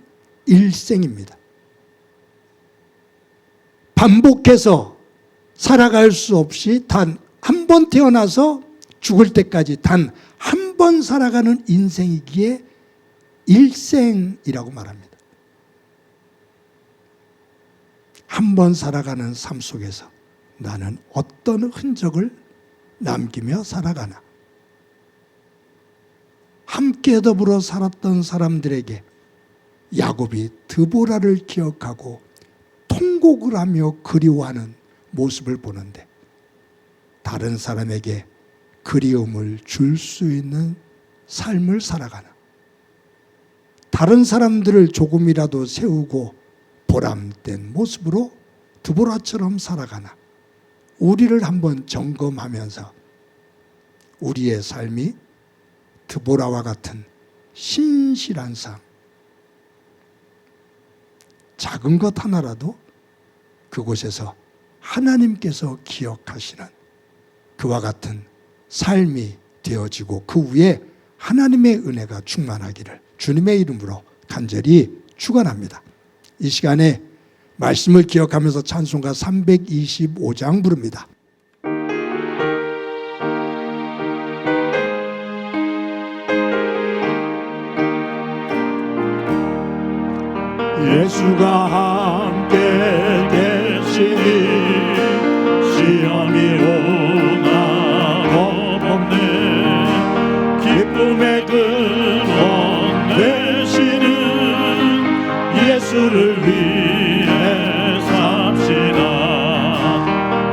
일생입니다. 반복해서 살아갈 수 없이 단 한 번 태어나서 죽을 때까지 단 한 번 살아가는 인생이기에 일생이라고 말합니다. 한 번 살아가는 삶 속에서 나는 어떤 흔적을 남기며 살아가나? 함께 더불어 살았던 사람들에게 야곱이 드보라를 기억하고 통곡을 하며 그리워하는 모습을 보는데, 다른 사람에게 그리움을 줄 수 있는 삶을 살아가나? 다른 사람들을 조금이라도 세우고 보람된 모습으로 드보라처럼 살아가나? 우리를 한번 점검하면서 우리의 삶이 드보라와 같은 신실한 삶, 작은 것 하나라도 그곳에서 하나님께서 기억하시는 그와 같은 삶이 되어지고 그 위에 하나님의 은혜가 충만하기를 주님의 이름으로 간절히 축원합니다. 이 시간에 말씀을 기억하면서 찬송가 325장 부릅니다. 예수가 함께 계시니 시험이 오나 겁없네. 기쁨의 근원 되시는 예수를 위해 삽시다.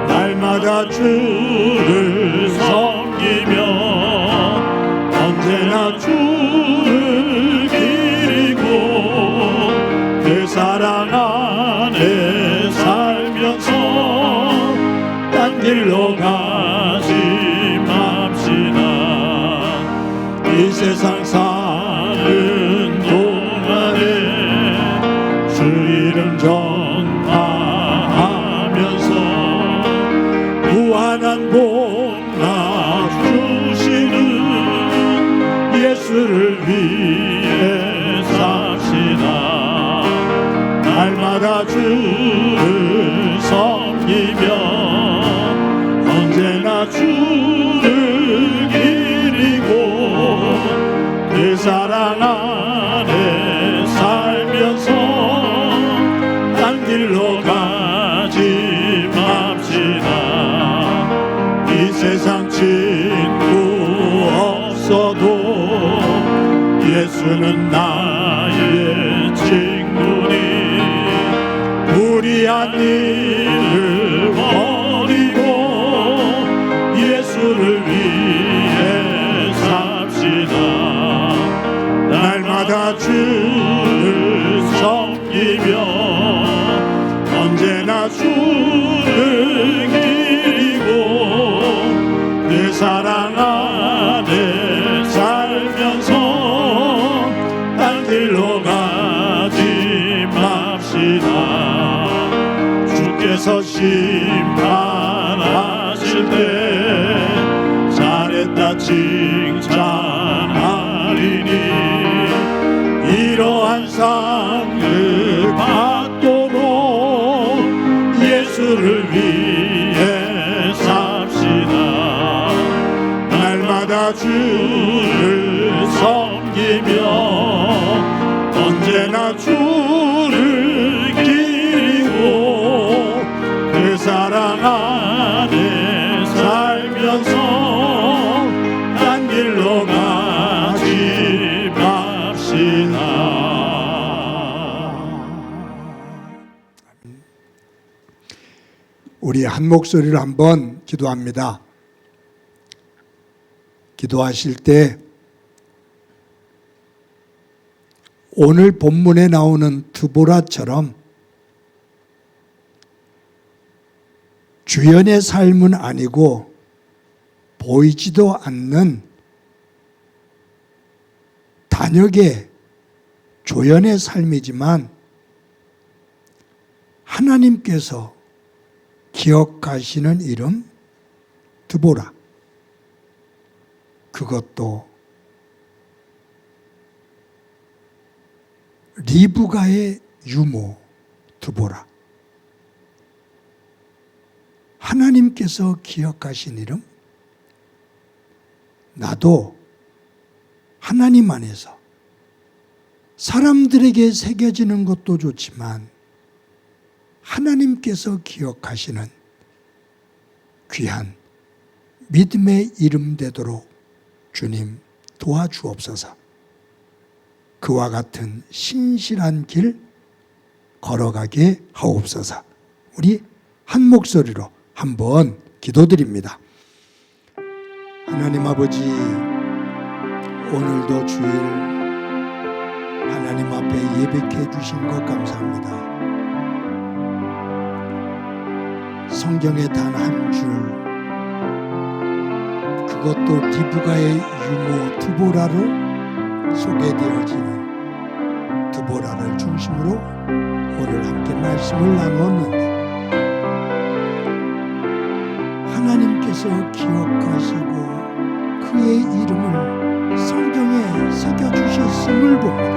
날마다 주를 섬기며 언제나 주를 기리고 그 사랑 안에 살면서 딴 길로 가지 맙시다. 이 세상 사는 동안에 주 이름 전파하면서 무한한 복락 주시는 예수를 위해 삽시다. 날마다 주를 섬기며 언제나 주를 기리고 그 사랑 안에 살면서 딴 길로 가지 맙시다. 이 세상 친구 없어도 예수는 나의 친구니 무리한 일을 버리고 예수를 위해 삽시다. 날마다 주를 섬기며 언제나 주를 기리고 그 사랑 안에 살면서 딴 길로 가지 맙시다. 주께서 심판하실 때 잘했다 칭찬하리니 이러한 상을 받도록 예수를 위해 삽시다. 날마다 주를 섬기며 언제나 주를 기리고 그 사랑 안에 살면서 딴 길로 가지 맙시다. 우리 한 목소리로 한번 기도합니다. 기도하실 때 오늘 본문에 나오는 드보라처럼 주연의 삶은 아니고 보이지도 않는 단역의 조연의 삶이지만 하나님께서 기억하시는 이름 드보라, 그것도 리브가의 유모 드보라. 하나님께서 기억하신 이름, 나도 하나님 안에서 사람들에게 새겨지는 것도 좋지만 하나님께서 기억하시는 귀한 믿음의 이름 되도록 주님 도와주옵소서. 그와 같은 신실한 길 걸어가게 하옵소서. 우리 한 목소리로 한번 기도드립니다. 하나님 아버지, 오늘도 주일 하나님 앞에 예배케 주신 것 감사합니다. 성경에 단 한 줄, 그것도 리브가의 유모 드보라로 소개되어지는 드보라를 중심으로 오늘 함께 말씀을 나누었는데, 하나님께서 기억하시고 그의 이름을 성경에 새겨주셨음을 봅니다.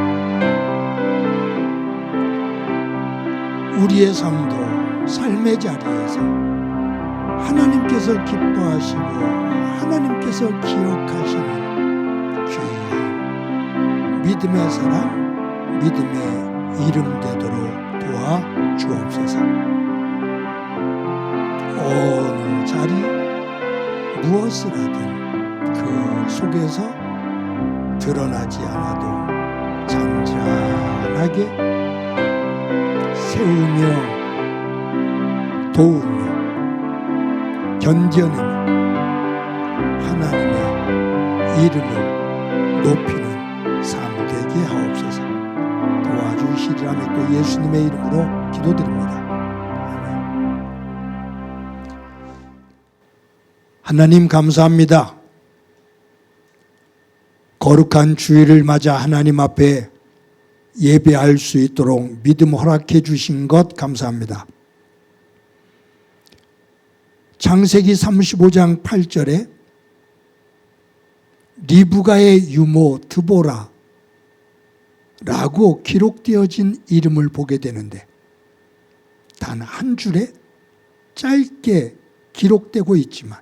우리의 삶도 삶의 자리에서 하나님께서 기뻐하시고 하나님께서 기억하시는 귀한 믿음의 사랑, 믿음의 이름 되도록 도와주옵소서. 어느 자리 무엇을 하든 그 속에서 드러나지 않아도 잔잔하게 세우며 도우며 견뎌내며 하나님의 이름을 높이는 삶 되게 하옵소서. 도와주시리라 믿고 예수님의 이름으로 기도드립니다. 아멘. 하나님 감사합니다. 거룩한 주일을 맞아 하나님 앞에 예배할 수 있도록 믿음 허락해 주신 것 감사합니다. 창세기 35장 8절에 리브가의 유모 드보라라고 기록되어진 이름을 보게 되는데, 단 한 줄에 짧게 기록되고 있지만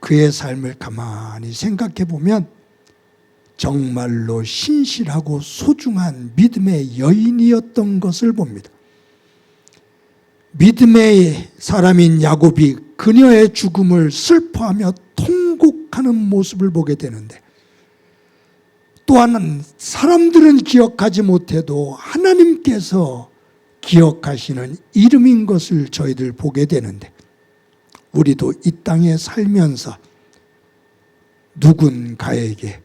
그의 삶을 가만히 생각해 보면 정말로 신실하고 소중한 믿음의 여인이었던 것을 봅니다. 믿음의 사람인 야곱이 그녀의 죽음을 슬퍼하며 통곡하는 모습을 보게 되는데, 또한 사람들은 기억하지 못해도 하나님께서 기억하시는 이름인 것을 저희들 보게 되는데, 우리도 이 땅에 살면서 누군가에게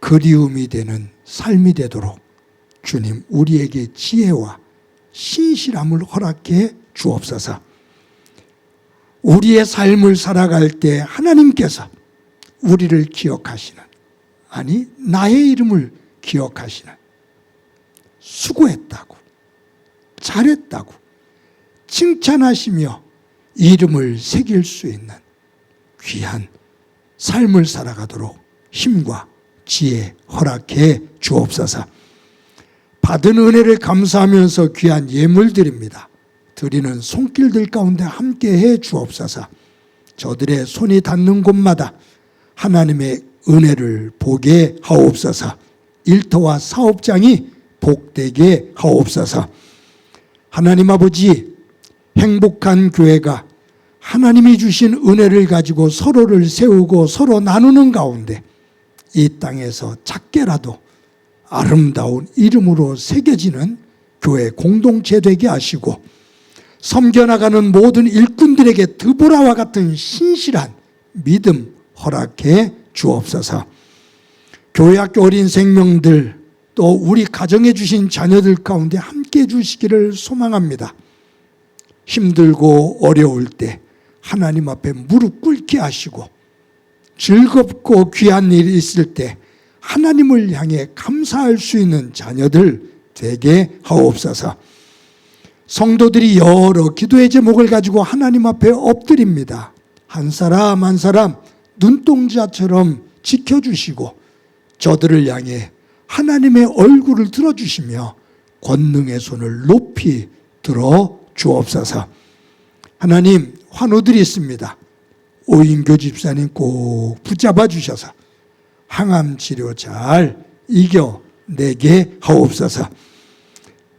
그리움이 되는 삶이 되도록 주님 우리에게 지혜와 신실함을 허락해 주옵소서. 우리의 삶을 살아갈 때 하나님께서 우리를 기억하시는, 아니 나의 이름을 기억하시는, 수고했다고, 잘했다고 칭찬하시며 이름을 새길 수 있는 귀한 삶을 살아가도록 힘과 지혜 허락해 주옵소서. 받은 은혜를 감사하면서 귀한 예물 드립니다. 드리는 손길들 가운데 함께해 주옵소서. 저들의 손이 닿는 곳마다 하나님의 은혜를 보게 하옵소서. 일터와 사업장이 복되게 하옵소서. 하나님 아버지, 행복한 교회가 하나님이 주신 은혜를 가지고 서로를 세우고 서로 나누는 가운데 이 땅에서 작게라도 아름다운 이름으로 새겨지는 교회 공동체 되게 하시고, 섬겨나가는 모든 일꾼들에게 드보라와 같은 신실한 믿음 허락해 주옵소서. 교회학교 어린 생명들, 또 우리 가정에 주신 자녀들 가운데 함께 해주시기를 소망합니다. 힘들고 어려울 때 하나님 앞에 무릎 꿇게 하시고, 즐겁고 귀한 일이 있을 때 하나님을 향해 감사할 수 있는 자녀들 되게 하옵소서. 성도들이 여러 기도의 제목을 가지고 하나님 앞에 엎드립니다. 한 사람 한 사람 눈동자처럼 지켜주시고 저들을 향해 하나님의 얼굴을 들어주시며 권능의 손을 높이 들어 주옵소서. 하나님, 환우들이 있습니다. 오인교 집사님 꼭 붙잡아 주셔서 항암 치료 잘 이겨내게 하옵소서.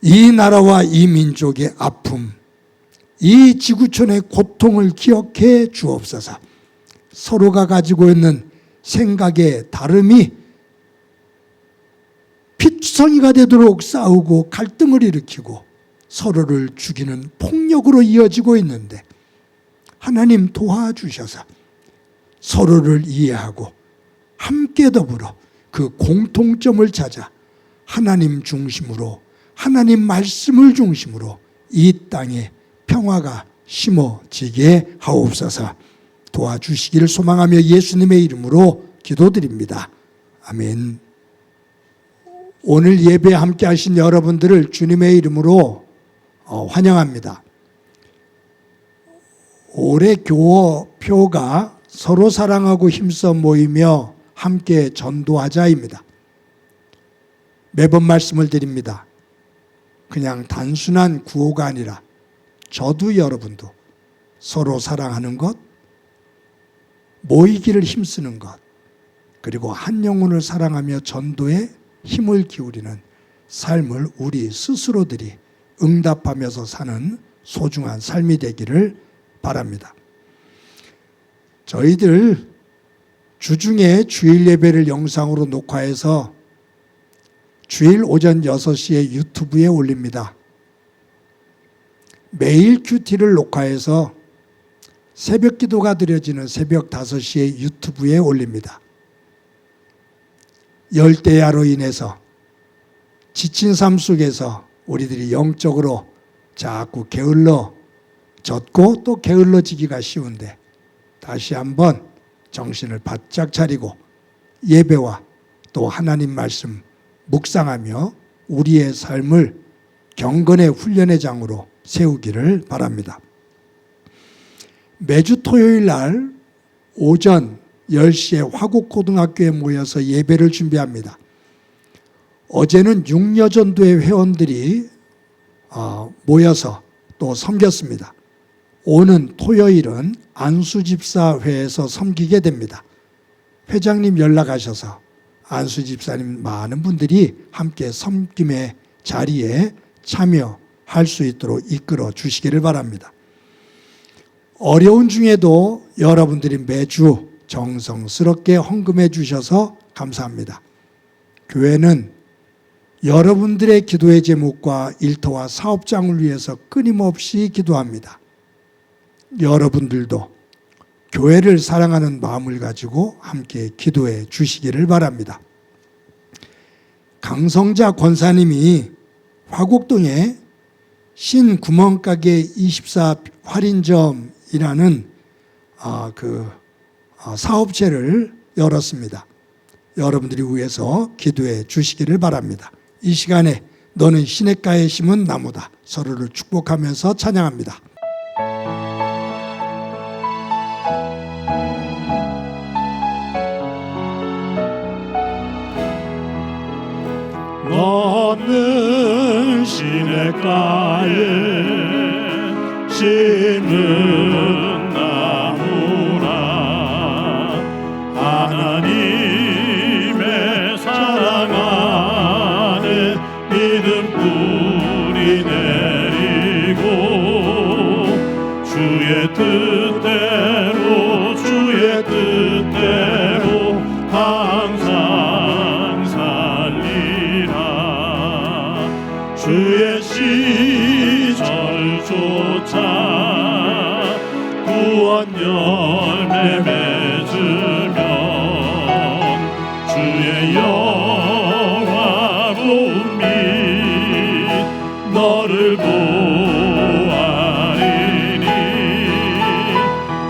이 나라와 이 민족의 아픔, 이 지구촌의 고통을 기억해 주옵소서. 서로가 가지고 있는 생각의 다름이 피투성이가 되도록 싸우고 갈등을 일으키고 서로를 죽이는 폭력으로 이어지고 있는데 하나님 도와주셔서 서로를 이해하고 함께 더불어 그 공통점을 찾아 하나님 중심으로, 하나님 말씀을 중심으로 이 땅에 평화가 심어지게 하옵소서. 도와주시기를 소망하며 예수님의 이름으로 기도드립니다. 아멘. 오늘 예배에 함께 하신 여러분들을 주님의 이름으로 환영합니다. 올해 교어표가 서로 사랑하고 힘써 모이며 함께 전도하자입니다. 매번 말씀을 드립니다. 그냥 단순한 구호가 아니라 저도 여러분도 서로 사랑하는 것, 모이기를 힘쓰는 것, 그리고 한 영혼을 사랑하며 전도에 힘을 기울이는 삶을 우리 스스로들이 응답하면서 사는 소중한 삶이 되기를 바랍니다. 저희들 주중에 주일 예배를 영상으로 녹화해서 주일 오전 6시에 유튜브에 올립니다. 매일 큐티를 녹화해서 새벽 기도가 드려지는 새벽 5시에 유튜브에 올립니다. 열대야로 인해서 지친 삶 속에서 우리들이 영적으로 자꾸 게을러졌고 또 게을러지기가 쉬운데 다시 한번 정신을 바짝 차리고 예배와 또 하나님 말씀 묵상하며 우리의 삶을 경건의 훈련의 장으로 세우기를 바랍니다. 매주 토요일 날 오전 10시에 화곡고등학교에 모여서 예배를 준비합니다. 어제는 육려전도회 회원들이 모여서 또 섬겼습니다. 오는 토요일은 안수집사회에서 섬기게 됩니다. 회장님 연락하셔서 안수집사님 많은 분들이 함께 섬김의 자리에 참여할 수 있도록 이끌어 주시기를 바랍니다. 어려운 중에도 여러분들이 매주 정성스럽게 헌금해 주셔서 감사합니다. 교회는 여러분들의 기도의 제목과 일터와 사업장을 위해서 끊임없이 기도합니다. 여러분들도 교회를 사랑하는 마음을 가지고 함께 기도해 주시기를 바랍니다. 강성자 권사님이 화곡동에 신구멍가게 24 할인점이라는 사업체를 열었습니다. 여러분들이 위해서 기도해 주시기를 바랍니다. 이 시간에 너는 시냇가에 심은 나무다. 서로를 축복하면서 찬양합니다. 너는 시냇가에 심은 나무라. 하나님의 사랑 안에 믿음 뿌리 내리고 주의 뜻대로 항상 살리라. 주의 시절조차 구원 열매 맺으면 주의 영화로운 빛 너를 보아리니.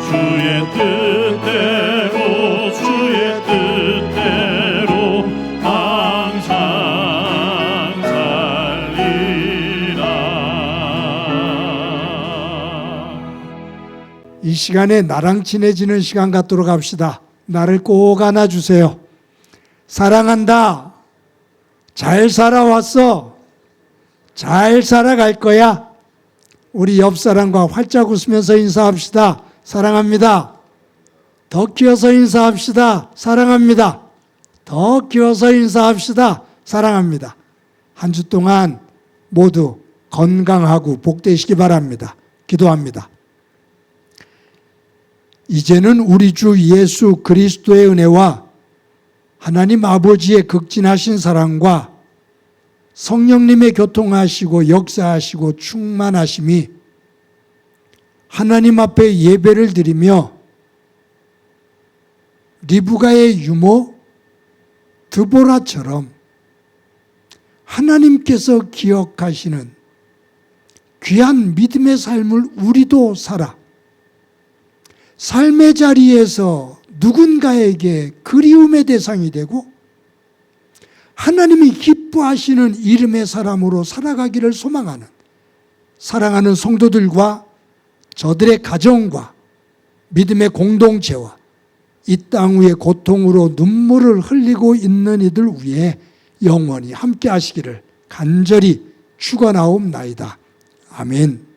주의 뜻대로 항상 살리라. 이 시간에 나랑 친해지는 시간 갖도록 합시다. 나를 꼭 안아주세요. 사랑한다. 잘 살아왔어. 잘 살아갈 거야. 우리 옆 사람과 활짝 웃으면서 인사합시다. 사랑합니다. 더 키워서 인사합시다. 사랑합니다. 더 키워서 인사합시다. 사랑합니다. 한 주 동안 모두 건강하고 복되시기 바랍니다. 기도합니다. 이제는 우리 주 예수 그리스도의 은혜와 하나님 아버지의 극진하신 사랑과 성령님의 교통하시고 역사하시고 충만하심이 하나님 앞에 예배를 드리며 리브가의 유모 드보라처럼 하나님께서 기억하시는 귀한 믿음의 삶을 우리도 살아 삶의 자리에서 누군가에게 그리움의 대상이 되고 하나님이 기뻐하시는 이름의 사람으로 살아가기를 소망하는 사랑하는 성도들과 저들의 가정과 믿음의 공동체와 이 땅 위에 고통으로 눈물을 흘리고 있는 이들 위에 영원히 함께 하시기를 간절히 축원하옵나이다. 아멘.